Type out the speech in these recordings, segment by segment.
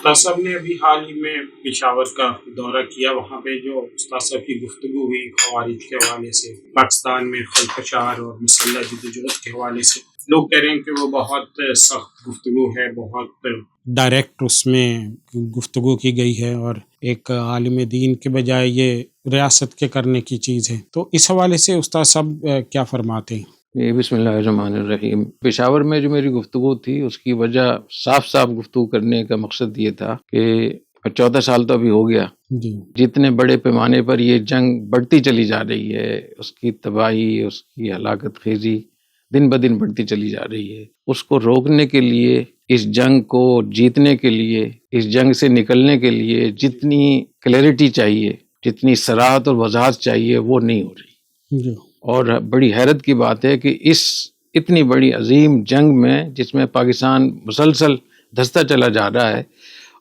استاد صاحب نے ابھی حال ہی میں پشاور کا دورہ کیا، وہاں پہ جو استاد صاحب کی گفتگو ہوئی خوارج کے حوالے سے، پاکستان میں خلفشار اور مسلح جدوجہد کے حوالے سے، لوگ کہہ رہے ہیں کہ وہ بہت سخت گفتگو ہے، بہت ڈائریکٹ اس میں گفتگو کی گئی ہے اور ایک عالم دین کے بجائے یہ ریاست کے کرنے کی چیز ہے، تو اس حوالے سے استاد صاحب کیا فرماتے ہیں؟ بسم اللہ الرحمن الرحیم۔ پشاور میں جو میری گفتگو تھی اس کی وجہ صاف گفتگو کرنے کا مقصد یہ تھا کہ 14 سال تو ابھی ہو گیا، جتنے بڑے پیمانے پر یہ جنگ بڑھتی چلی جا رہی ہے، اس کی تباہی، اس کی ہلاکت خیزی دن بدن بڑھتی چلی جا رہی ہے، اس کو روکنے کے لیے، اس جنگ کو جیتنے کے لیے، اس جنگ سے نکلنے کے لیے جتنی کلیئرٹی چاہیے، جتنی صراحت اور وضاحت چاہیے وہ نہیں ہو رہی۔ اور بڑی حیرت کی بات ہے کہ اس اتنی بڑی عظیم جنگ میں جس میں پاکستان مسلسل دھستا چلا جا رہا ہے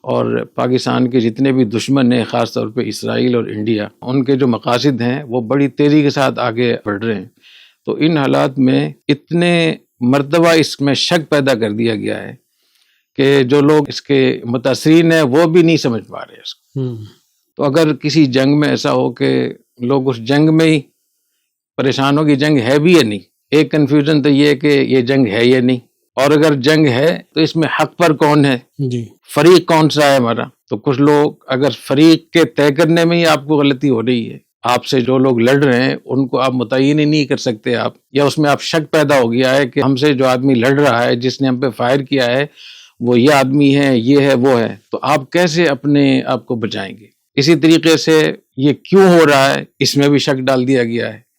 اور پاکستان کے جتنے بھی دشمن ہیں، خاص طور پہ اسرائیل اور انڈیا، ان کے جو مقاصد ہیں وہ بڑی تیزی کے ساتھ آگے بڑھ رہے ہیں، تو ان حالات میں اتنے مرتبہ اس میں شک پیدا کر دیا گیا ہے کہ جو لوگ اس کے متاثرین ہیں وہ بھی نہیں سمجھ پا رہے اس کو۔ تو اگر کسی جنگ میں ایسا ہو کہ لوگ اس جنگ میں ہی پریشان ہو کہ جنگ ہے بھی یا نہیں، ایک کنفیوژن تو یہ ہے کہ یہ جنگ ہے یا نہیں، اور اگر جنگ ہے تو اس میں حق پر کون ہے، فریق کون سا ہے ہمارا۔ تو کچھ لوگ اگر فریق کے طے کرنے میں ہی آپ کو غلطی ہو رہی ہے، آپ سے جو لوگ لڑ رہے ہیں ان کو آپ متعین ہی نہیں کر سکتے آپ، یا اس میں آپ شک پیدا ہو گیا ہے کہ ہم سے جو آدمی لڑ رہا ہے، جس نے ہم پہ فائر کیا ہے، وہ یہ آدمی ہے، یہ ہے، وہ ہے، تو آپ کیسے اپنے آپ کو بچائیں گے؟ اسی طریقے سے یہ کیوں ہو رہا ہے اس میں بھی شک ڈال دیا گیا ہے۔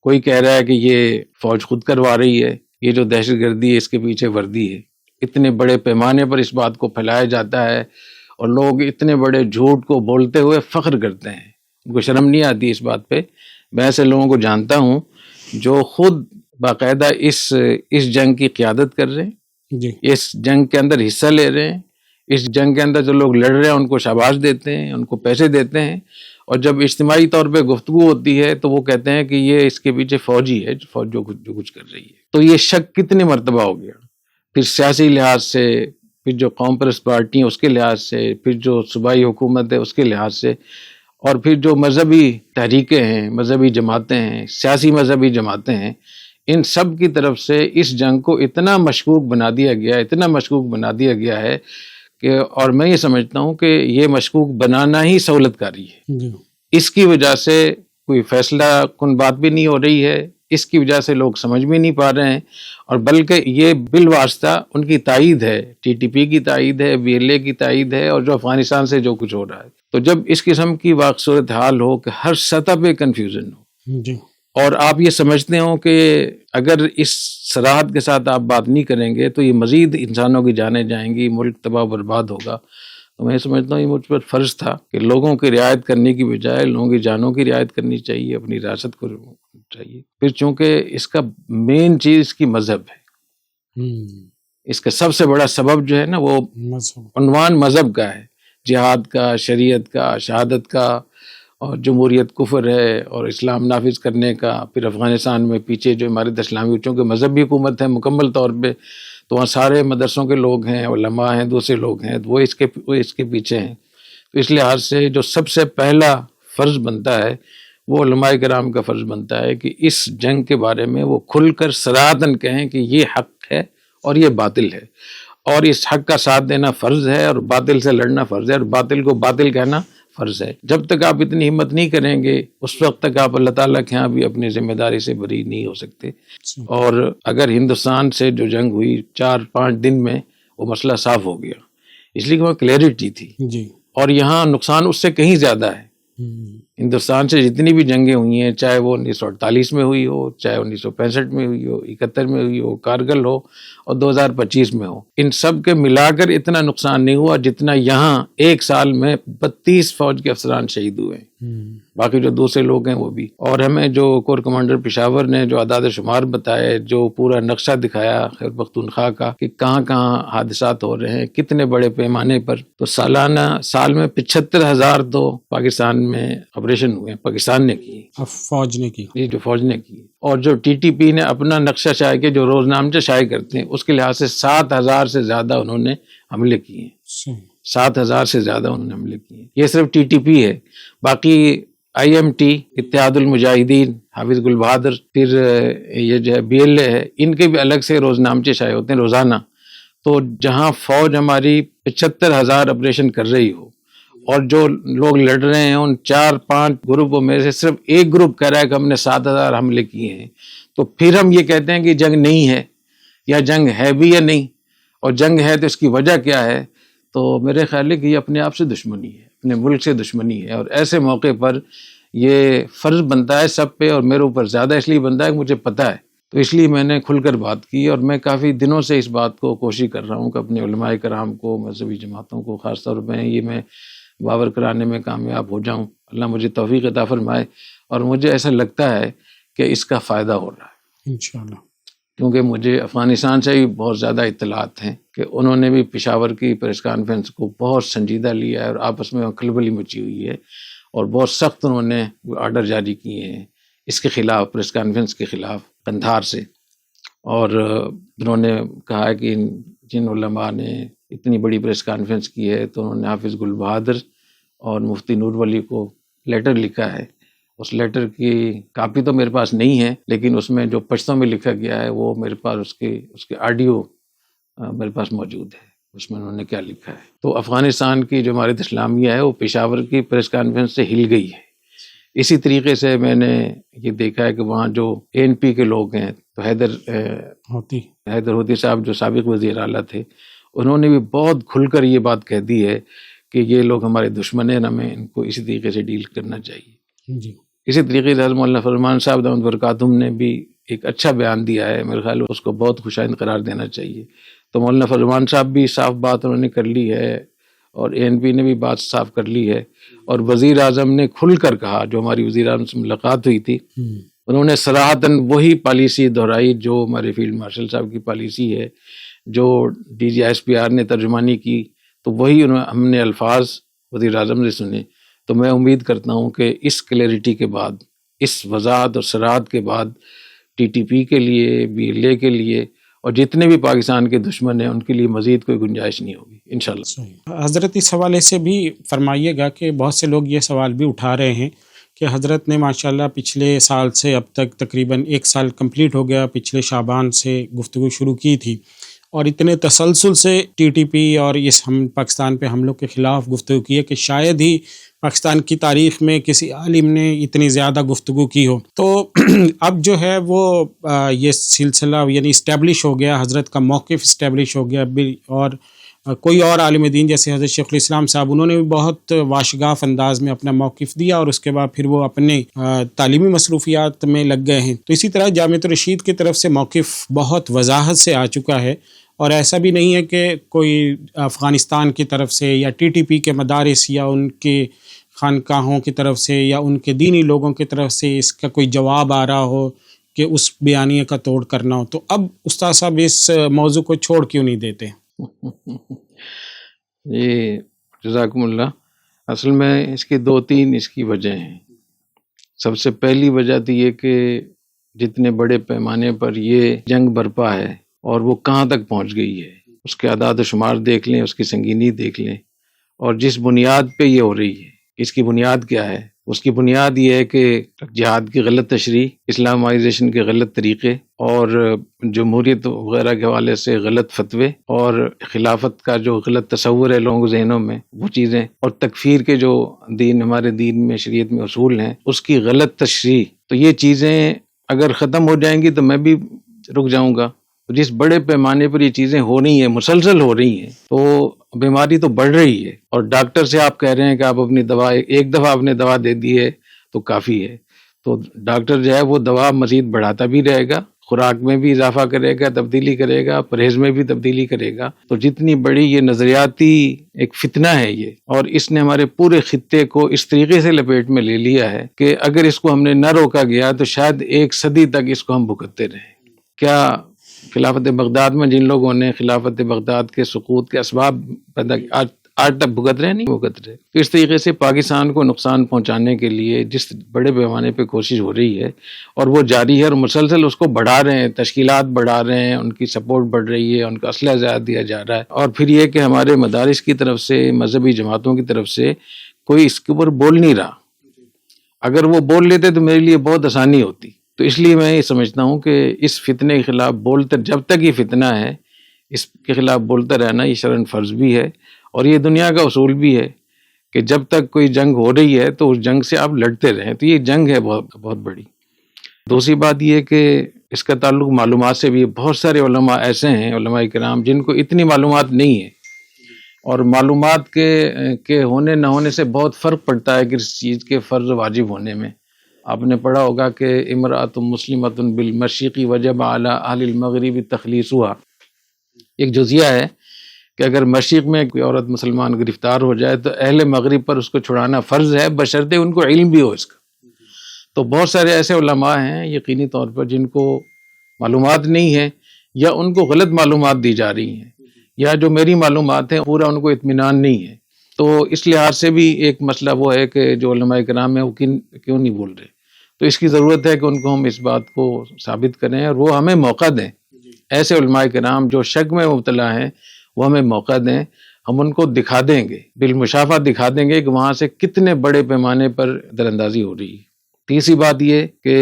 کوئی کہہ رہا ہے کہ یہ فوج خود کروا رہی ہے، یہ جو دہشت گردی ہے اس کے پیچھے وردی ہے۔ اتنے بڑے پیمانے پر اس بات کو پھیلایا جاتا ہے اور لوگ اتنے بڑے جھوٹ کو بولتے ہوئے فخر کرتے ہیں، ان کو شرم نہیں آتی اس بات پہ۔ میں ایسے لوگوں کو جانتا ہوں جو خود باقاعدہ اس جنگ کی قیادت کر رہے ہیں، اس جنگ کے اندر حصہ لے رہے ہیں، اس جنگ کے اندر جو لوگ لڑ رہے ہیں ان کو شاباش دیتے ہیں، ان کو پیسے دیتے ہیں، اور جب اجتماعی طور پہ گفتگو ہوتی ہے تو وہ کہتے ہیں کہ یہ اس کے پیچھے فوجی ہے، فوج جو کچھ کر رہی ہے۔ تو یہ شک کتنی مرتبہ ہو گیا، پھر سیاسی لحاظ سے، پھر جو قوم پرست پارٹی ہیں اس کے لحاظ سے، پھر جو صوبائی حکومت ہے اس کے لحاظ سے، اور پھر جو مذہبی تحریکیں ہیں، مذہبی جماعتیں ہیں، سیاسی مذہبی جماعتیں ہیں، ان سب کی طرف سے اس جنگ کو اتنا مشکوک بنا دیا گیا، اتنا مشکوک بنا دیا گیا ہے کہ، اور میں یہ سمجھتا ہوں کہ یہ مشکوک بنانا ہی سہولت کاری ہے۔ اس کی وجہ سے کوئی فیصلہ کن بات بھی نہیں ہو رہی ہے، اس کی وجہ سے لوگ سمجھ بھی نہیں پا رہے ہیں، اور بلکہ یہ بالواسطہ ان کی تائید ہے، ٹی ٹی پی کی تائید ہے، بی ایل اے کی تائید ہے، اور جو افغانستان سے جو کچھ ہو رہا ہے۔ تو جب اس قسم کی واقع صورتحال ہو کہ ہر سطح پہ کنفیوژن ہو، اور آپ یہ سمجھتے ہو کہ اگر اس صراحت کے ساتھ آپ بات نہیں کریں گے تو یہ مزید انسانوں کی جانیں جائیں گی، ملک تباہ و برباد ہوگا، تو میں سمجھتا ہوں یہ مجھ پر فرض تھا کہ لوگوں کی رعایت کرنے کی بجائے لوگوں کی جانوں کی رعایت کرنی چاہیے، اپنی ریاست کو چاہیے۔ پھر چونکہ اس کا مین چیز اس کی مذہب ہے، اس کا سب سے بڑا سبب جو ہے نا وہ عنوان مذہب کا ہے، جہاد کا، شریعت کا، شہادت کا، اور جمہوریت کفر ہے اور اسلام نافذ کرنے کا۔ پھر افغانستان میں پیچھے جو امارت اسلامی، چونکہ مذہبی حکومت ہے مکمل طور پہ، تو وہاں سارے مدرسوں کے لوگ ہیں، علماء ہیں، دوسرے لوگ ہیں، وہ اس کے پیچھے ہیں۔ تو اس لحاظ سے جو سب سے پہلا فرض بنتا ہے وہ علماء کرام کا فرض بنتا ہے کہ اس جنگ کے بارے میں وہ کھل کر صراحتاً کہیں کہ یہ حق ہے اور یہ باطل ہے، اور اس حق کا ساتھ دینا فرض ہے اور باطل سے لڑنا فرض ہے، اور باطل کو باطل کہنا فرض ہے۔ جب تک آپ اتنی ہمت نہیں کریں گے اس وقت تک آپ اللہ تعالیٰ کے ہاں بھی اپنی ذمہ داری سے بری نہیں ہو سکتے۔ اور اگر ہندوستان سے جو جنگ ہوئی 4-5 دن میں وہ مسئلہ صاف ہو گیا، اس لیے کہ وہ کلیئرٹی تھی، اور یہاں نقصان اس سے کہیں زیادہ ہے۔ ہندوستان سے جتنی بھی جنگیں ہوئی ہیں، چاہے وہ 1948 میں ہوئی ہو، چاہے 1965 میں ہوئی ہو، 71 میں ہوئی ہو، کارگل ہو، اور 2025 میں ہو، ان سب کے ملا کر اتنا نقصان نہیں ہوا جتنا یہاں ایک سال میں 32 فوج کے افسران شہید ہوئے ہیں، باقی جو دوسرے لوگ ہیں وہ بھی۔ اور ہمیں جو کور کمانڈر پشاور نے جو اعداد و شمار بتائے، جو پورا نقشہ دکھایا خیبر پختونخوا کا کہ کہاں کہاں حادثات ہو رہے ہیں، کتنے بڑے پیمانے پر، تو سال میں 75,000 تو پاکستان میں آپریشن ہوئے ہیں، پاکستان نے کی، فوج نے کی، یہ جو فوج نے کی۔ اور جو ٹی ٹی پی نے اپنا نقشہ شائع کیا، جو روزنامچہ شائع کرتے ہیں، اس کے لحاظ سے 7,000 سے زیادہ انہوں نے حملے کیے ہیں۔ 7,000 سے زیادہ انہوں نے حملے کیے. یہ صرف TTP ہے. باقی IMT، اتحاد المجاہدین، حافظ گل بہادر، پھر یہ جو ہے BLA ہے، ان کے بھی الگ سے روزنامچے شائع ہوتے ہیں روزانہ. تو جہاں فوج ہماری 75,000 آپریشن کر رہی ہو اور جو لوگ لڑ رہے ہیں ان 4-5 گروپوں میں سے صرف ایک گروپ کہہ رہا ہے کہ ہم نے 7,000 حملے کیے ہیں، تو پھر ہم یہ کہتے ہیں کہ جنگ نہیں ہے، یا جنگ ہے بھی یا نہیں، اور جنگ ہے تو اس کی وجہ کیا ہے؟ تو میرے خیال ہے کہ یہ اپنے آپ سے دشمنی ہے، اپنے ملک سے دشمنی ہے. اور ایسے موقع پر یہ فرض بنتا ہے سب پہ، اور میرے اوپر زیادہ اس لیے بنتا ہے کہ مجھے پتہ ہے. تو اس لیے میں نے کھل کر بات کی، اور میں کافی دنوں سے اس بات کو کوشش کر رہا ہوں کہ اپنے علماء کرام کو، مذہبی جماعتوں کو خاص طور پہ یہ میں باور کرانے میں کامیاب ہو جاؤں. اللہ مجھے توفیق عطا فرمائے. اور مجھے ایسا لگتا ہے کہ اس کا فائدہ ہو رہا ہے انشاءاللہ، کیونکہ مجھے افغانستان سے بھی بہت زیادہ اطلاعات ہیں کہ انہوں نے بھی پشاور کی پریس کانفرنس کو بہت سنجیدہ لیا ہے، اور آپس میں کھلبلی مچی ہوئی ہے، اور بہت سخت انہوں نے آرڈر جاری کیے ہیں اس کے خلاف، پریس کانفرنس کے خلاف قندھار سے. اور انہوں نے کہا ہے کہ جن علماء نے اتنی بڑی پریس کانفرنس کی ہے تو انہوں نے حافظ گل بہادر اور مفتی نور ولی کو لیٹر لکھا ہے. اس لیٹر کی کاپی تو میرے پاس نہیں ہے، لیکن اس میں جو پشتوں میں لکھا گیا ہے وہ میرے پاس اس کے آڈیو میرے پاس موجود ہے. اس میں انہوں نے کیا لکھا ہے. تو افغانستان کی جو جماعت اسلامیہ ہے وہ پشاور کی پریس کانفرنس سے ہل گئی ہے. اسی طریقے سے میں نے یہ دیکھا ہے کہ وہاں جو ANP کے لوگ ہیں، تو حیدر ہوتی صاحب جو سابق وزیر اعلیٰ تھے، انہوں نے بھی بہت کھل کر یہ بات کہہ دی ہے کہ یہ لوگ ہمارے دشمن ہیں، ہمیں ان کو اسی طریقے سے ڈیل کرنا چاہیے. جی. اسی طریقے سے مولانا فرمان صاحب دامت برکاتہم نے بھی ایک اچھا بیان دیا ہے، میرے خیال اس کو بہت خوشائند قرار دینا چاہیے. تو مولانا فرمان صاحب بھی صاف بات انہوں نے کر لی ہے، اور ANP نے بھی بات صاف کر لی ہے. اور وزیر اعظم نے کھل کر کہا، جو ہماری وزیر اعظم سے ملاقات ہوئی تھی، انہوں نے صراحتاً وہی پالیسی دہرائی جو ہمارے فیلڈ مارشل صاحب کی پالیسی ہے، جو DG ISPR نے ترجمانی کی، تو وہی ہم نے الفاظ وزیر اعظم سے سنے. تو میں امید کرتا ہوں کہ اس کلیئرٹی کے بعد، اس وضاحت اور صراحت کے بعد TTP کے لیے، BLA کے لیے، اور جتنے بھی پاکستان کے دشمن ہیں ان کے لیے مزید کوئی گنجائش نہیں ہوگی انشاءاللہ. حضرت اس حوالے سے بھی فرمائیے گا کہ بہت سے لوگ یہ سوال بھی اٹھا رہے ہیں کہ حضرت نے ماشاءاللہ پچھلے سال سے اب تک تقریباً 1 سال کمپلیٹ ہو گیا، پچھلے شعبان سے گفتگو شروع کی تھی، اور اتنے تسلسل سے TTP اور اس پاکستان پہ حملوں کے خلاف گفتگو کی ہے کہ شاید ہی پاکستان کی تاریخ میں کسی عالم نے اتنی زیادہ گفتگو کی ہو. تو اب جو ہے وہ یہ سلسلہ یعنی اسٹیبلش ہو گیا، حضرت کا موقف اسٹیبلش ہو گیا. اور کوئی اور عالم دین جیسے حضرت شیخ الاسلام صاحب، انہوں نے بھی بہت واشگاف انداز میں اپنا موقف دیا، اور اس کے بعد پھر وہ اپنے تعلیمی مصروفیات میں لگ گئے ہیں. تو اسی طرح جامعۃ الرشید کی طرف سے موقف بہت وضاحت سے آ چکا ہے، اور ایسا بھی نہیں ہے کہ کوئی افغانستان کی طرف سے یا TTP کے مدارس یا ان کے خانقاہوں کی طرف سے یا ان کے دینی لوگوں کی طرف سے اس کا کوئی جواب آ رہا ہو کہ اس بیانیے کا توڑ کرنا ہو. تو اب استاد صاحب اس موضوع کو چھوڑ کیوں نہیں دیتے؟ جی جزاکم اللہ. اصل میں اس کی 2-3 اس کی وجہ ہیں. سب سے پہلی وجہ تو یہ کہ جتنے بڑے پیمانے پر یہ جنگ برپا ہے اور وہ کہاں تک پہنچ گئی ہے، اس کے اعداد و شمار دیکھ لیں، اس کی سنگینی دیکھ لیں، اور جس بنیاد پہ یہ ہو رہی ہے. اس کی بنیاد کیا ہے؟ اس کی بنیاد یہ ہے کہ جہاد کی غلط تشریح، اسلامائزیشن کے غلط طریقے، اور جمہوریت وغیرہ کے حوالے سے غلط فتوے، اور خلافت کا جو غلط تصور ہے لوگوں کے ذہنوں میں وہ چیزیں، اور تکفیر کے جو ہمارے دین میں، شریعت میں اصول ہیں، اس کی غلط تشریح. تو یہ چیزیں اگر ختم ہو جائیں گی تو میں بھی رک جاؤں گا. جس بڑے پیمانے پر یہ چیزیں ہو رہی ہیں، مسلسل ہو رہی ہیں، تو بیماری تو بڑھ رہی ہے. اور ڈاکٹر سے آپ کہہ رہے ہیں کہ آپ اپنی دوا ایک دفعہ آپ نے دوا دے دی ہے تو کافی ہے، تو ڈاکٹر جو ہے وہ دوا مزید بڑھاتا بھی رہے گا، خوراک میں بھی اضافہ کرے گا، تبدیلی کرے گا، پرہیز میں بھی تبدیلی کرے گا. تو جتنی بڑی یہ نظریاتی ایک فتنہ ہے یہ، اور اس نے ہمارے پورے خطے کو اس طریقے سے لپیٹ میں لے لیا ہے کہ اگر اس کو ہم نے نہ روکا گیا تو شاید 1 صدی تک اس کو ہم بھگتتے رہیں. کیا خلافت بغداد میں جن لوگوں نے خلافت بغداد کے سقوط کے اسباب پیدا آج تک بھگت رہے نہیں بھگت رہے. اس طریقے سے پاکستان کو نقصان پہنچانے کے لیے جس بڑے پیمانے پہ کوشش ہو رہی ہے اور وہ جاری ہے اور مسلسل اس کو بڑھا رہے ہیں, تشکیلات بڑھا رہے ہیں, ان کی سپورٹ بڑھ رہی ہے, ان کا اسلحہ زیادہ دیا جا رہا ہے. اور پھر یہ کہ ہمارے مدارس کی طرف سے, مذہبی جماعتوں کی طرف سے کوئی اس کے اوپر بول نہیں رہا. اگر وہ بول لیتے تو میرے لیے بہت آسانی ہوتی. تو اس لیے میں یہ سمجھتا ہوں کہ اس فتنے کے خلاف بولتے, جب تک یہ فتنہ ہے اس کے خلاف بولتا رہنا یہ شرعاً فرض بھی ہے اور یہ دنیا کا اصول بھی ہے کہ جب تک کوئی جنگ ہو رہی ہے تو اس جنگ سے آپ لڑتے رہیں. تو یہ جنگ ہے بہت بہت بڑی. دوسری بات یہ کہ اس کا تعلق معلومات سے بھی ہے. بہت سارے علماء ایسے ہیں, علماء کرام, جن کو اتنی معلومات نہیں ہے اور معلومات کے ہونے نہ ہونے سے بہت فرق پڑتا ہے کہ اس چیز کے فرض واجب ہونے میں. آپ نے پڑھا ہوگا کہ امرأۃ مسلمۃ بالمشرق وجب علی اہل المغرب تخلیصها. ایک جزیہ ہے کہ اگر مشرق میں کوئی عورت مسلمان گرفتار ہو جائے تو اہل مغرب پر اس کو چھڑانا فرض ہے, بشرطے ان کو علم بھی ہو اس کا. تو بہت سارے ایسے علماء ہیں یقینی طور پر جن کو معلومات نہیں ہے یا ان کو غلط معلومات دی جا رہی ہیں یا جو میری معلومات ہیں پورا ان کو اطمینان نہیں ہے. تو اس لحاظ سے بھی ایک مسئلہ وہ ہے کہ جو علماء کرام ہیں وہ کیوں نہیں بول رہے. تو اس کی ضرورت ہے کہ ان کو ہم اس بات کو ثابت کریں اور وہ ہمیں موقع دیں. ایسے علماء کرام جو شک میں مبتلا ہیں وہ ہمیں موقع دیں, ہم ان کو دکھا دیں گے, بالمشافہ دکھا دیں گے کہ وہاں سے کتنے بڑے پیمانے پر دراندازی ہو رہی ہے. تیسری بات یہ کہ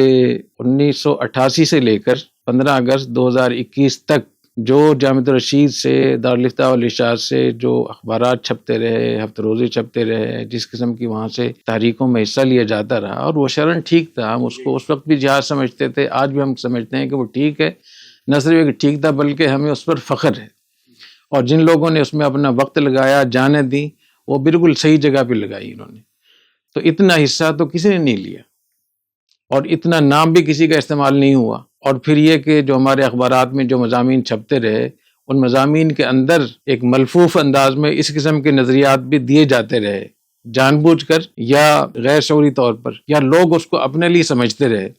1988 سے لے کر 15 اگست 2021 تک جو جامعۃ الرشید سے, دارالفتاء والارشاد سے جو اخبارات چھپتے رہے, ہفتہ روزے چھپتے رہے, جس قسم کی وہاں سے تحریکوں میں حصہ لیا جاتا رہا اور وہ شرعاً ٹھیک تھا. ہم اس کو اس وقت بھی جہاد سمجھتے تھے, آج بھی ہم سمجھتے ہیں کہ وہ ٹھیک ہے. نہ صرف ایک ٹھیک تھا بلکہ ہمیں اس پر فخر ہے. اور جن لوگوں نے اس میں اپنا وقت لگایا, جانیں دی, وہ بالکل صحیح جگہ پہ لگائی انہوں نے. تو اتنا حصہ تو کسی نے نہیں لیا اور اتنا نام بھی کسی کا استعمال نہیں ہوا. اور پھر یہ کہ جو ہمارے اخبارات میں جو مضامین چھپتے رہے ان مضامین کے اندر ایک ملفوف انداز میں اس قسم کے نظریات بھی دیے جاتے رہے, جان بوجھ کر یا غیر شعوری طور پر, یا لوگ اس کو اپنے لیے سمجھتے رہے.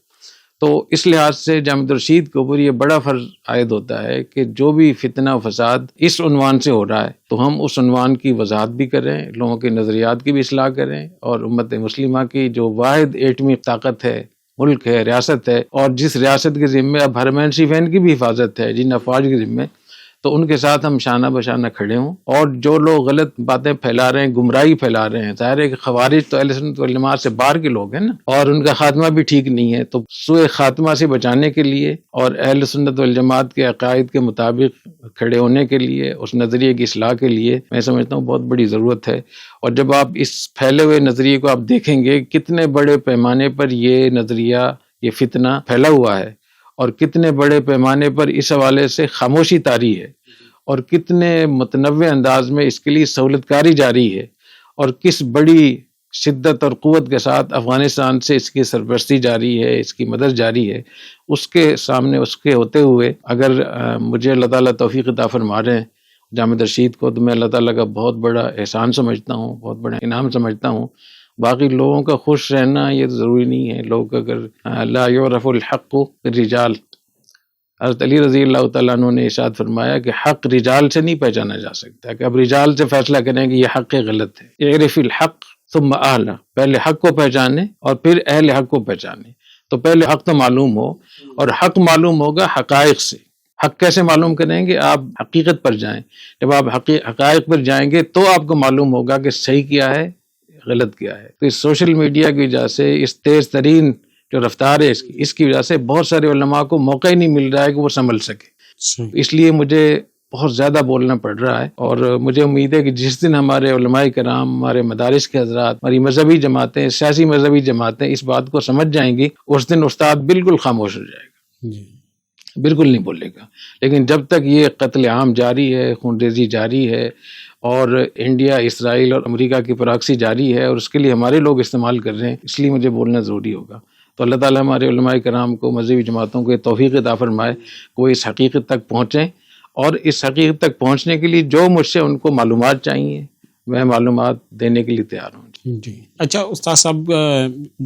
تو اس لحاظ سے جامعۃ الرشید کے اوپر یہ بڑا فرض عائد ہوتا ہے کہ جو بھی فتنہ و فساد اس عنوان سے ہو رہا ہے تو ہم اس عنوان کی وضاحت بھی کریں, لوگوں کے نظریات کی بھی اصلاح کریں, اور امت مسلمہ کی جو واحد ایٹمی طاقت ہے, ملک ہے, ریاست ہے, اور جس ریاست کے ذمے اب حرمین شریفین کی بھی حفاظت ہے, جن افواج کے ذمے, تو ان کے ساتھ ہم شانہ بشانہ کھڑے ہوں. اور جو لوگ غلط باتیں پھیلا رہے ہیں, گمراہی پھیلا رہے ہیں, ظاہر ہے کہ خوارج تو اہل سنت والجماعت سے باہر کے لوگ ہیں نا, اور ان کا خاتمہ بھی ٹھیک نہیں ہے. تو سوء خاتمہ سے بچانے کے لیے اور اہل سنت والجماعت کے عقائد کے مطابق کھڑے ہونے کے لیے, اس نظریے کی اصلاح کے لیے میں سمجھتا ہوں بہت بڑی ضرورت ہے. اور جب آپ اس پھیلے ہوئے نظریے کو آپ دیکھیں گے کتنے بڑے پیمانے پر یہ نظریہ, یہ فتنہ پھیلا ہوا ہے, اور کتنے بڑے پیمانے پر اس حوالے سے خاموشی طاری ہے, اور کتنے متنوع انداز میں اس کے لیے سہولت کاری جاری ہے, اور کس بڑی شدت اور قوت کے ساتھ افغانستان سے اس کی سرپرستی جاری ہے, اس کی مدد جاری ہے, اس کے سامنے, اس کے ہوتے ہوئے اگر مجھے اللہ تعالیٰ توفیق عطا فرما رہے ہیں جامعۃ الرشید کو, تو میں اللہ تعالیٰ کا بہت بڑا احسان سمجھتا ہوں, بہت بڑا انعام سمجھتا ہوں. باقی لوگوں کا خوش رہنا یہ ضروری نہیں ہے. لوگ اگر لا یعرف الحق بالرجال, حضرت علی رضی اللہ تعالیٰ عنہ نے ارشاد فرمایا کہ حق رجال سے نہیں پہچانا جا سکتا, کہ اب رجال سے فیصلہ کریں کہ یہ حق غلط ہے. اعرف الحق ثم اہلہ, پہلے حق کو پہچانے اور پھر اہل حق کو پہچانے. تو پہلے حق تو معلوم ہو, اور حق معلوم ہوگا حقائق سے. حق کیسے معلوم کریں گے؟ آپ حقیقت پر جائیں. جب آپ حقائق پر جائیں گے تو آپ کو معلوم ہوگا کہ صحیح کیا ہے, غلط کیا ہے. تو اس سوشل میڈیا کی وجہ سے, اس تیز ترین جو رفتار ہے اس کی وجہ سے بہت سارے علماء کو موقع ہی نہیں مل رہا ہے کہ وہ سنبھل سکے. اس لیے مجھے بہت زیادہ بولنا پڑ رہا ہے, اور مجھے امید ہے کہ جس دن ہمارے علماء کرام, ہمارے مدارس کے حضرات, ہماری مذہبی جماعتیں, سیاسی مذہبی جماعتیں اس بات کو سمجھ جائیں گی, اس دن استاد بالکل خاموش ہو جائے گا, بالکل نہیں بولے گا. لیکن جب تک یہ قتل عام جاری ہے, خون ریزی جاری ہے, اور انڈیا, اسرائیل اور امریکہ کی پراکسی جاری ہے, اور اس کے لیے ہمارے لوگ استعمال کر رہے ہیں, اس لیے مجھے بولنا ضروری ہوگا. تو اللہ تعالیٰ ہمارے علماء کرام کو, مذہبی جماعتوں کو توفیق عطا فرمائے کہ وہ اس حقیقت تک پہنچیں, اور اس حقیقت تک پہنچنے کے لیے جو مجھ سے ان کو معلومات چاہیے میں معلومات دینے کے لیے تیار ہوں. جی اچھا استاد صاحب،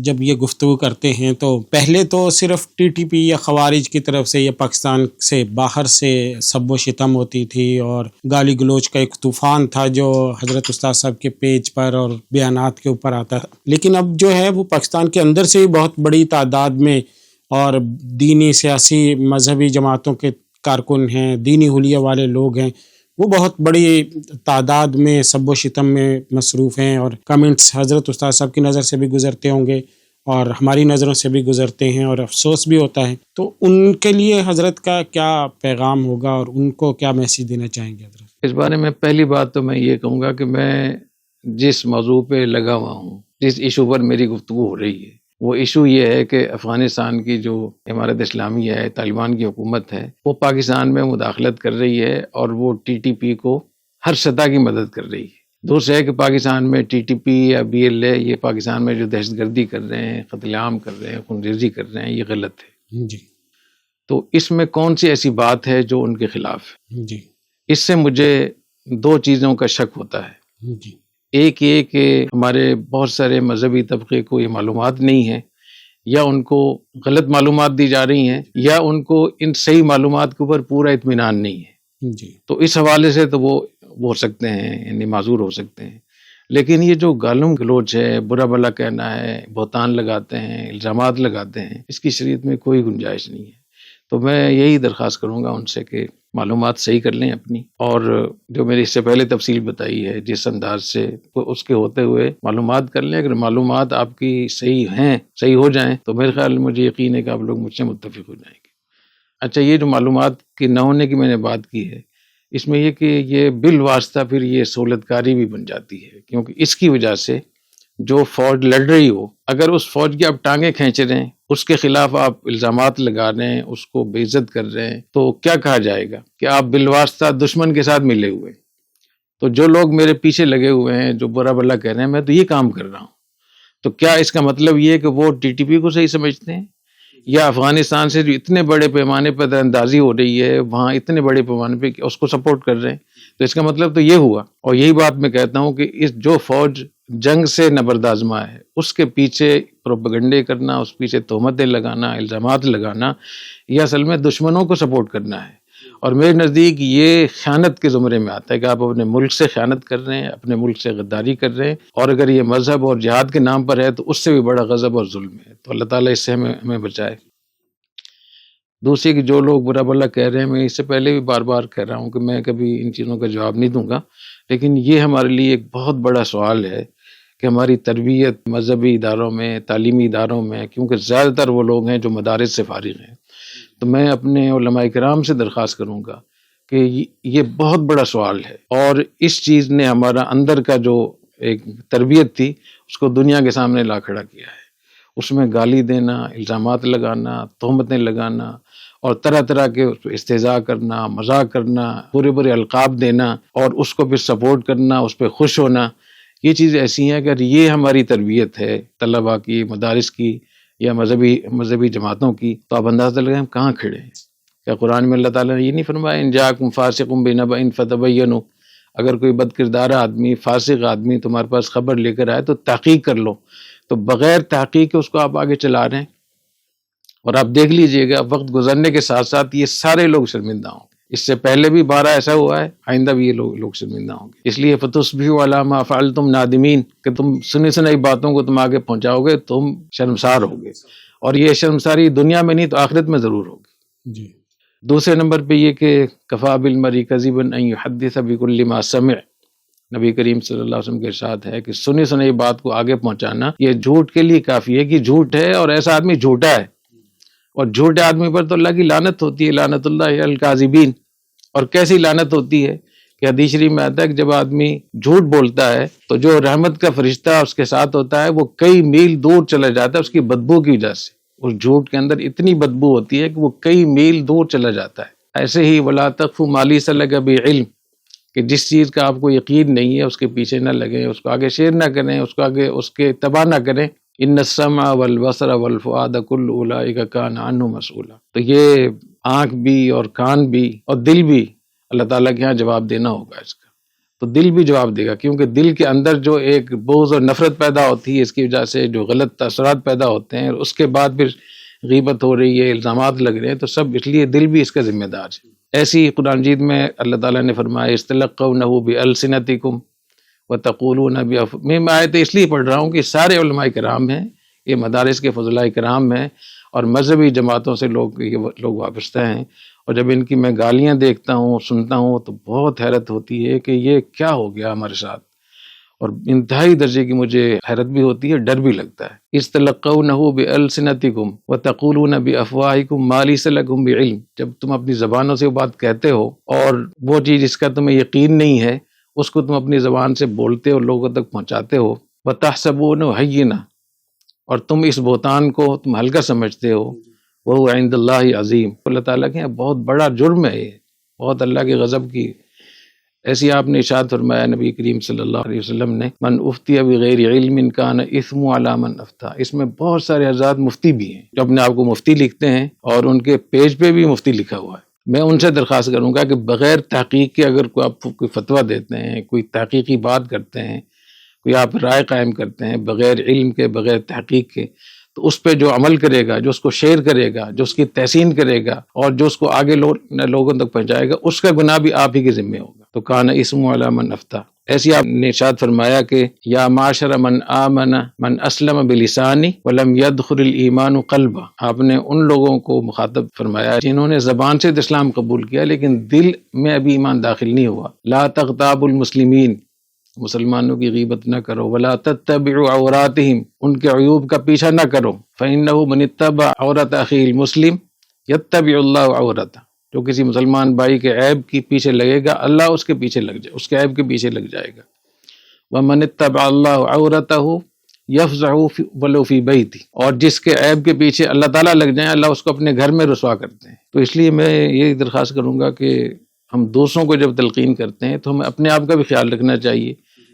جب یہ گفتگو کرتے ہیں تو پہلے تو صرف ٹی ٹی پی یا خوارج کی طرف سے یا پاکستان سے باہر سے سب و شتم ہوتی تھی اور گالی گلوچ کا ایک طوفان تھا جو حضرت استاد صاحب کے پیج پر اور بیانات کے اوپر آتا تھا، لیکن اب جو ہے وہ پاکستان کے اندر سے بھی بہت بڑی تعداد میں اور دینی سیاسی مذہبی جماعتوں کے کارکن ہیں، دینی حلیہ والے لوگ ہیں، وہ بہت بڑی تعداد میں سب و شتم میں مصروف ہیں، اور کمنٹس حضرت استاد صاحب کی نظر سے بھی گزرتے ہوں گے اور ہماری نظروں سے بھی گزرتے ہیں اور افسوس بھی ہوتا ہے، تو ان کے لیے حضرت کا کیا پیغام ہوگا اور ان کو کیا میسیج دینا چاہیں گے حضرت؟ اس بارے میں پہلی بات تو میں یہ کہوں گا کہ میں جس موضوع پہ لگا ہوا ہوں، جس ایشو پر میری گفتگو ہو رہی ہے، وہ ایشو یہ ہے کہ افغانستان کی جو امارت اسلامیہ ہے، طالبان کی حکومت ہے، وہ پاکستان میں مداخلت کر رہی ہے اور وہ ٹی ٹی پی کو ہر سطح کی مدد کر رہی ہے۔ دوسرا ہے کہ پاکستان میں ٹی ٹی پی یا بی ایل اے یہ پاکستان میں جو دہشت گردی کر رہے ہیں، قتل عام کر رہے ہیں، خونریزی کر رہے ہیں، یہ غلط ہے۔ جی تو اس میں کون سی ایسی بات ہے جو ان کے خلاف ہے؟ جی اس سے مجھے دو چیزوں کا شک ہوتا ہے۔ جی ایک یہ کہ ہمارے بہت سارے مذہبی طبقے کو یہ معلومات نہیں ہے، یا ان کو غلط معلومات دی جا رہی ہیں، یا ان کو ان صحیح معلومات کے اوپر پورا اطمینان نہیں ہے۔ جی تو اس حوالے سے تو وہ ہو سکتے ہیں، یعنی معذور ہو سکتے ہیں، لیکن یہ جو گالم گلوچ ہے، برا بھلا کہنا ہے، بہتان لگاتے ہیں، الزامات لگاتے ہیں، اس کی شریعت میں کوئی گنجائش نہیں ہے۔ تو میں یہی درخواست کروں گا ان سے کہ معلومات صحیح کر لیں اپنی، اور جو میری اس سے پہلے تفصیل بتائی ہے جس انداز سے، اس کے ہوتے ہوئے معلومات کر لیں۔ اگر معلومات آپ کی صحیح ہیں، صحیح ہو جائیں، تو میرے خیال میں مجھے یقین ہے کہ آپ لوگ مجھ سے متفق ہو جائیں گے۔ اچھا، یہ جو معلومات کی نہ ہونے کی میں نے بات کی ہے، اس میں یہ کہ یہ بالواسطہ پھر یہ سہولت کاری بھی بن جاتی ہے، کیونکہ اس کی وجہ سے جو فوج لڑ رہی ہو، اگر اس فوج کی آپ ٹانگیں کھینچ رہے ہیں، اس کے خلاف آپ الزامات لگا رہے ہیں، اس کو بے عزت کر رہے ہیں، تو کیا کہا جائے گا کہ آپ بالواسطہ دشمن کے ساتھ ملے ہوئے ہیں۔ تو جو لوگ میرے پیچھے لگے ہوئے ہیں، جو برا بھلا کہہ رہے ہیں، میں تو یہ کام کر رہا ہوں، تو کیا اس کا مطلب یہ ہے کہ وہ ٹی ٹی پی کو صحیح سمجھتے ہیں؟ یا افغانستان سے جو اتنے بڑے پیمانے پر در اندازی ہو رہی ہے، وہاں اتنے بڑے پیمانے پہ اس کو سپورٹ کر رہے ہیں؟ تو اس کا مطلب تو یہ ہوا، اور یہی بات میں کہتا ہوں کہ اس جو فوج جنگ سے نبردآزما ہے، اس کے پیچھے پروپیگنڈے کرنا، اس پیچھے تہمتیں لگانا، الزامات لگانا، یہ اصل میں دشمنوں کو سپورٹ کرنا ہے۔ اور میرے نزدیک یہ خیانت کے زمرے میں آتا ہے کہ آپ اپنے ملک سے خیانت کر رہے ہیں، اپنے ملک سے غداری کر رہے ہیں، اور اگر یہ مذہب اور جہاد کے نام پر ہے تو اس سے بھی بڑا غضب اور ظلم ہے۔ تو اللہ تعالیٰ اس سے ہمیں بچائے۔ دوسری کہ جو لوگ برا بھلا کہہ رہے ہیں، میں اس سے پہلے بھی بار بار کہہ رہا ہوں کہ میں کبھی ان چیزوں کا جواب نہیں دوں گا، لیکن یہ ہمارے لیے ایک بہت بڑا سوال ہے کہ ہماری تربیت مذہبی اداروں میں، تعلیمی اداروں میں، کیونکہ زیادہ تر وہ لوگ ہیں جو مدارس سے فارغ ہیں، تو میں اپنے علماء کرام سے درخواست کروں گا کہ یہ بہت بڑا سوال ہے، اور اس چیز نے ہمارا اندر کا جو ایک تربیت تھی اس کو دنیا کے سامنے لا کھڑا کیا ہے۔ اس میں گالی دینا، الزامات لگانا، تہمتیں لگانا، اور طرح طرح کے استہزاء کرنا، مذاق کرنا، برے برے القاب دینا، اور اس کو پھر سپورٹ کرنا، اس پہ خوش ہونا، یہ چیز ایسی ہیں کہ اگر یہ ہماری تربیت ہے طلباء کی، مدارس کی، یا مذہبی جماعتوں کی، تو آپ اندازہ لگائیں ہم کہاں کھڑے ہیں۔ کیا قرآن میں اللہ تعالیٰ نے یہ نہیں فرمایا ان جاءکم فاسق بنبأ فتبینوا، اگر کوئی بد کردار آدمی، فاسق آدمی تمہارے پاس خبر لے کر آئے تو تحقیق کر لو؟ تو بغیر تحقیق کے اس کو آپ آگے چلا رہے ہیں، اور آپ دیکھ لیجئے گا وقت گزرنے کے ساتھ ساتھ یہ سارے لوگ شرمندہ ہوں گے۔ اس سے پہلے بھی بارہ ایسا ہوا ہے، آئندہ بھی یہ لوگ شرمندہ ہوں گے۔ اس لیے فتصبحوا علی ما فعلتم نادمین، کہ تم سنی سنائی باتوں کو تم آگے پہنچاؤ گے، تم شرمسار ہوگے، اور یہ شرمساری دنیا میں نہیں تو آخرت میں ضرور ہوگی۔ جی دوسرے نمبر پہ یہ کہ کفا بالمرء کذبا ان یحدث بکل ما سمع، نبی کریم صلی اللہ علیہ وسلم کے ارشاد ہے کہ سنی سنائی بات کو آگے پہنچانا یہ جھوٹ کے لیے کافی ہے کہ جھوٹ ہے، اور ایسا آدمی جھوٹا ہے، اور جھوٹے آدمی پر تو اللہ کی لعنت ہوتی ہے، لعنت اللہ علی الکاذبین۔ اور کیسی لعنت ہوتی ہے کہ حدیث شریف میں آتا ہے کہ جب آدمی جھوٹ بولتا ہے تو جو رحمت کا فرشتہ اس کے ساتھ ہوتا ہے وہ کئی میل دور چلا جاتا ہے اس کی بدبو کی وجہ سے۔ اس جھوٹ کے اندر اتنی بدبو ہوتی ہے کہ وہ کئی میل دور چلا جاتا ہے۔ ایسے ہی ولا تقف ما لیس لک بعلم، کہ جس چیز کا آپ کو یقین نہیں ہے اس کے پیچھے نہ لگیں، اس کو آگے شیئر نہ کریں، اس کو آگے اس کے اتباع نہ کریں۔ ان السمع والبصر والفؤاد کل اولئک کان عنہ مسئولا، تو یہ آنکھ بھی اور کان بھی اور دل بھی اللہ تعالیٰ کے یہاں جواب دینا ہوگا اس کا۔ تو دل بھی جواب دے گا، کیونکہ دل کے اندر جو ایک بغض اور نفرت پیدا ہوتی ہے، اس کی وجہ سے جو غلط تاثرات پیدا ہوتے ہیں، اور اس کے بعد پھر غیبت ہو رہی ہے، الزامات لگ رہے ہیں، تو سب اس لیے دل بھی اس کا ذمہ دار ہے۔ ایسی قرآن مجید میں اللہ تعالیٰ نے فرمایا استلقونہ بألسنتکم وتقولون میں آیت اس لیے پڑھ رہا ہوں کہ سارے علماء کرام ہیں، یہ مدارس کے فضلاء کرام ہیں، اور مذہبی جماعتوں سے لوگ وابستہ ہیں، اور جب ان کی میں گالیاں دیکھتا ہوں، سنتا ہوں، تو بہت حیرت ہوتی ہے کہ یہ کیا ہو گیا ہمارے ساتھ، اور انتہائی درجے کی مجھے حیرت بھی ہوتی ہے، ڈر بھی لگتا ہے۔ استلقونہ بألسنتکم وتقولون بأفواہکم ما لیس لکم بعلم، جب تم اپنی زبانوں سے وہ بات کہتے ہو اور وہ چیز جس کا تمہیں یقین نہیں ہے اس کو تم اپنی زبان سے بولتے ہو، لوگوں تک پہنچاتے ہو، وتحسبونہ ہینہ، اور تم اس بہتان کو تم ہلکا سمجھتے ہو، وہ عند اللہ عظیم، اللہ تعالیٰ کے بہت بڑا جرم ہے، یہ بہت اللہ کے غضب کی۔ ایسی آپ نے ارشاد فرمایا نبی کریم صلی اللہ علیہ وسلم نے، من افتی بغیر علم کان اثم علی من افتیٰ، اس میں بہت سارے حضرات مفتی بھی ہیں جو اپنے آپ کو مفتی لکھتے ہیں، اور ان کے پیج پہ بھی مفتی لکھا ہوا ہے۔ میں ان سے درخواست کروں گا کہ بغیر تحقیق کے اگر آپ کوئی فتویٰ دیتے ہیں، کوئی تحقیقی بات کرتے ہیں، کوئی آپ رائے قائم کرتے ہیں بغیر علم کے، بغیر تحقیق کے، تو اس پہ جو عمل کرے گا، جو اس کو شیئر کرے گا، جو اس کی تحسین کرے گا، اور جو اس کو آگے لوگوں تک پہنچائے گا، اس کا گناہ بھی آپ ہی کے ذمہ ہوگا۔ تو کان اسم علی من افتیٰ، ایسی آپ نے ارشاد فرمایا کہ یا معاشر من آمن من اسلم بلسانی ولم يدخل الایمان قلبا، آپ نے ان لوگوں کو مخاطب فرمایا جنہوں نے زبان سے اسلام قبول کیا لیکن دل میں ابھی ایمان داخل نہیں ہوا۔ لا تغتابوا المسلمین، مسلمانوں کی غیبت نہ کرو، ولا تتبعوا عوراتہم، ان کے عیوب کا پیچھا نہ کرو، فإنہ من اتبع عورت اخی المسلم یتبع اللہ عورتہ، جو کسی مسلمان بھائی کے عیب کی پیچھے لگے گا، اللہ اس کے پیچھے لگ جائے، اس کے عیب کے پیچھے لگ جائے گا۔ ومن اتبع اللہ عورتہ یفضحہ ولو فی بیتہ، اور جس کے عیب کے پیچھے اللہ تعالیٰ لگ جائیں، اللہ اس کو اپنے گھر میں رسوا کرتے ہیں۔ تو اس لیے میں یہ درخواست کروں گا کہ ہم دوسروں کو جب تلقین کرتے ہیں تو ہمیں اپنے آپ کا بھی خیال رکھنا چاہیے۔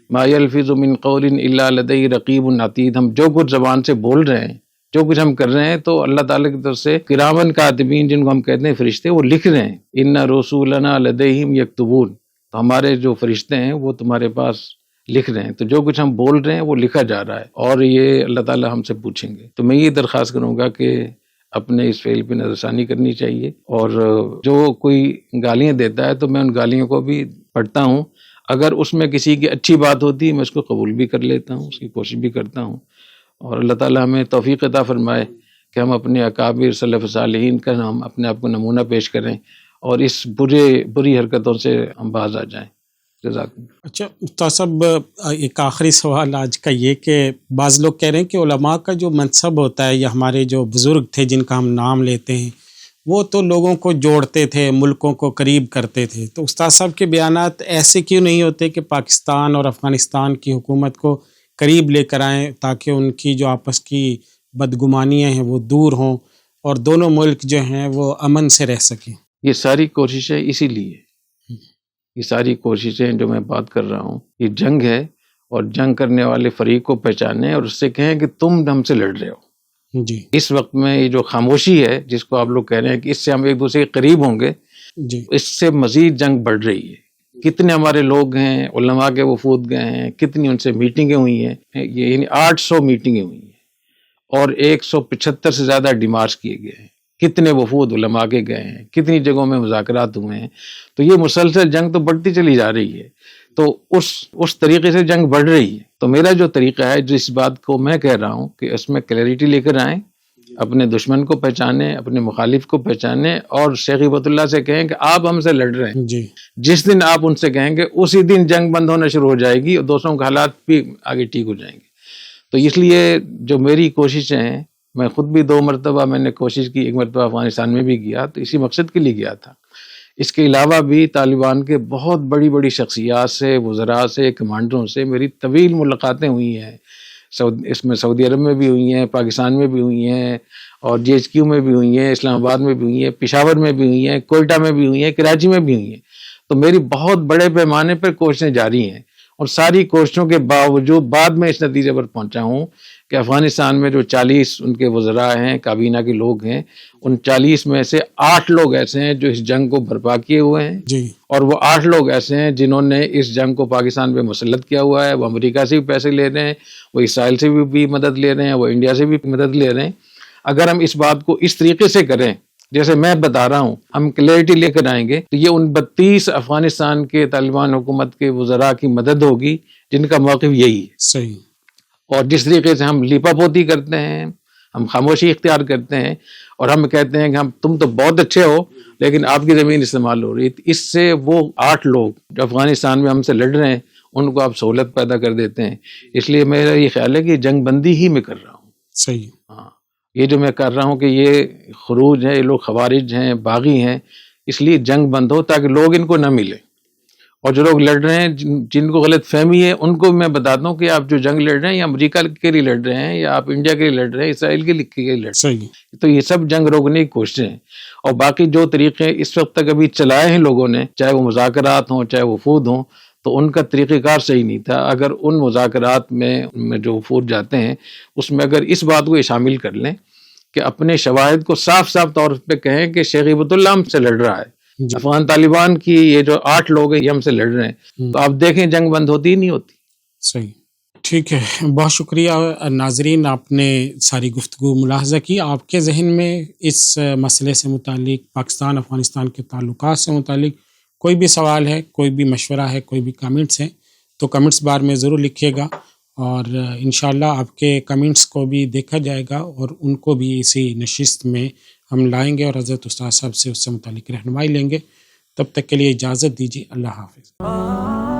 ما یلفظ من قول الا لدیہ رقیب عتید، ہم جو کچھ زبان سے بول رہے ہیں، جو کچھ ہم کر رہے ہیں، تو اللہ تعالیٰ کی طرف سے کرامن کاتبین، جن کو ہم کہتے ہیں فرشتے، وہ لکھ رہے ہیں۔ ان رسولنا لدیہم یکتبون، تو ہمارے جو فرشتے ہیں وہ تمہارے پاس لکھ رہے ہیں، تو جو کچھ ہم بول رہے ہیں وہ لکھا جا رہا ہے، اور یہ اللہ تعالیٰ ہم سے پوچھیں گے۔ تو میں یہ درخواست کروں گا کہ اپنے اس فعل پہ نظر ثانی کرنی چاہیے، اور جو کوئی گالیاں دیتا ہے تو میں ان گالیوں کو بھی پڑھتا ہوں، اگر اس میں کسی کی اچھی بات ہوتی ہے میں اس کو قبول بھی کر لیتا ہوں، اس کی کوشش بھی کرتا ہوں، اور اللہ تعالیٰ ہمیں توفیق عطا فرمائے کہ ہم اپنے اکابر سلف صالحین کا ہم اپنے آپ کو نمونہ پیش کریں، اور اس بری حرکتوں سے ہم باز آ جائیں۔ جزاکم۔ اچھا استاد صاحب، ایک آخری سوال آج کا یہ کہ بعض لوگ کہہ رہے ہیں کہ علماء کا جو منصب ہوتا ہے، یا ہمارے جو بزرگ تھے جن کا ہم نام لیتے ہیں، وہ تو لوگوں کو جوڑتے تھے، ملکوں کو قریب کرتے تھے، تو استاد صاحب کے بیانات ایسے کیوں نہیں ہوتے کہ پاکستان اور افغانستان کی حکومت کو قریب لے کر آئیں تاکہ ان کی جو آپس کی بدگمانیاں ہیں وہ دور ہوں اور دونوں ملک جو ہیں وہ امن سے رہ سکیں؟ یہ ساری کوششیں اسی لیے، یہ ساری کوششیں جو میں بات کر رہا ہوں، یہ جنگ ہے، اور جنگ کرنے والے فریق کو پہچانے اور اس سے کہیں کہ تم ہم سے لڑ رہے ہو۔ جی اس وقت میں یہ جو خاموشی ہے جس کو آپ لوگ کہہ رہے ہیں کہ اس سے ہم ایک دوسرے کے قریب ہوں گے، جی اس سے مزید جنگ بڑھ رہی ہے۔ کتنے ہمارے لوگ ہیں، علماء کے وفود گئے ہیں، کتنی ان سے میٹنگیں ہوئی ہیں، یہ یعنی 800 میٹنگیں ہوئی ہیں، اور 175 سے زیادہ ڈیمارچ کیے گئے ہیں، کتنے وفود علماء کے گئے ہیں، کتنی جگہوں میں مذاکرات ہوئے ہیں۔ تو یہ مسلسل جنگ تو بڑھتی چلی جا رہی ہے، تو اس طریقے سے جنگ بڑھ رہی ہے۔ تو میرا جو طریقہ ہے، جس بات کو میں کہہ رہا ہوں کہ اس میں کلیئرٹی لے کر آئیں، اپنے دشمن کو پہچانے، اپنے مخالف کو پہچانے، اور شیخ ہبت اللہ سے کہیں کہ آپ ہم سے لڑ رہے ہیں۔ جی جس دن آپ ان سے کہیں گے اسی دن جنگ بند ہونا شروع ہو جائے گی، اور دوسروں کے حالات بھی آگے ٹھیک ہو جائیں گے۔ تو اس لیے جو میری کوششیں ہیں، میں خود بھی 2 مرتبہ میں نے کوشش کی، 1 مرتبہ افغانستان میں بھی گیا، تو اسی مقصد کے لیے گیا تھا۔ اس کے علاوہ بھی طالبان کے بہت بڑی بڑی شخصیات سے، وزراء سے، کمانڈروں سے میری طویل ملاقاتیں ہوئی ہیں، اس میں سعودی عرب میں بھی ہوئی ہیں، پاکستان میں بھی ہوئی ہیں، اور GHQ میں بھی ہوئی ہیں، اسلام آباد میں بھی ہوئی ہیں، پشاور میں بھی ہوئی ہیں، کوئٹہ میں بھی ہوئی ہیں، کراچی میں بھی ہوئی ہیں۔ تو میری بہت بڑے پیمانے پر کوششیں جاری ہیں، اور ساری کوششوں کے باوجود بعد میں اس نتیجے پر پہنچا ہوں کہ افغانستان میں جو 40 ان کے وزراء ہیں، کابینہ کے لوگ ہیں، ان 40 میں سے 8 لوگ ایسے ہیں جو اس جنگ کو برپا کیے ہوئے ہیں جی، اور وہ 8 لوگ ایسے ہیں جنہوں نے اس جنگ کو پاکستان پہ مسلط کیا ہوا ہے. وہ امریکہ سے بھی پیسے لے رہے ہیں، وہ اسرائیل سے بھی مدد لے رہے ہیں، وہ انڈیا سے بھی مدد لے رہے ہیں. اگر ہم اس بات کو اس طریقے سے کریں جیسے میں بتا رہا ہوں، ہم کلیئرٹی لے کر آئیں گے تو یہ ان 32 افغانستان کے طالبان حکومت کے وزراء کی مدد ہوگی جن کا موقف یہی ہے. صحیح. اور جس طریقے سے ہم لیپا پوتی کرتے ہیں، ہم خاموشی اختیار کرتے ہیں اور ہم کہتے ہیں کہ تم تو بہت اچھے ہو لیکن آپ کی زمین استعمال ہو رہی ہے، اس سے وہ 8 لوگ جو افغانستان میں ہم سے لڑ رہے ہیں ان کو آپ سہولت پیدا کر دیتے ہیں. اس لیے میرا یہ خیال ہے کہ جنگ بندی ہی میں کر رہا ہوں. صحیح. ہاں، یہ جو میں کر رہا ہوں کہ یہ خروج ہے، یہ لوگ خوارج ہیں، باغی ہیں، اس لیے جنگ بند ہو تاکہ لوگ ان کو نہ ملے. اور جو لوگ لڑ رہے ہیں جن کو غلط فہمی ہے ان کو میں بتاتا ہوں کہ آپ جو جنگ لڑ رہے ہیں یا امریکہ کے لیے لڑ رہے ہیں یا آپ انڈیا کے لیے لڑ رہے ہیں، اسرائیل کے لیے لڑ رہے ہیں. تو یہ سب جنگ روکنے کی کوششیں ہیں. اور باقی جو طریقے اس وقت تک ابھی چلائے ہیں لوگوں نے، چاہے وہ مذاکرات ہوں چاہے وفود ہوں، تو ان کا طریقہ کار صحیح نہیں تھا. اگر ان مذاکرات میں جو وفود جاتے ہیں اس میں اگر اس بات کو شامل کر لیں کہ اپنے شواہد کو صاف صاف طور پہ کہیں کہ شیخ ہبت اللہ ہم سے لڑ رہا ہے، افغان طالبان کی یہ جو 8 لوگ ہیں یہ ہم سے لڑ رہے ہیں، تو آپ دیکھیں جنگ بند ہوتی ہی نہیں ہوتی. صحیح. ٹھیک ہے، بہت شکریہ ناظرین، آپ نے ساری گفتگو ملاحظہ کی. آپ کے ذہن میں اس مسئلے سے متعلق، پاکستان افغانستان کے تعلقات سے متعلق کوئی بھی سوال ہے، کوئی بھی مشورہ ہے، کوئی بھی کمنٹس ہیں تو کمنٹس بار میں ضرور لکھیے گا اور انشاءاللہ آپ کے کمنٹس کو بھی دیکھا جائے گا اور ان کو بھی اسی نشست میں ہم لائیں گے اور حضرت استاد صاحب سے اس سے متعلق رہنمائی لیں گے. تب تک کے لیے اجازت دیجیے. اللہ حافظ.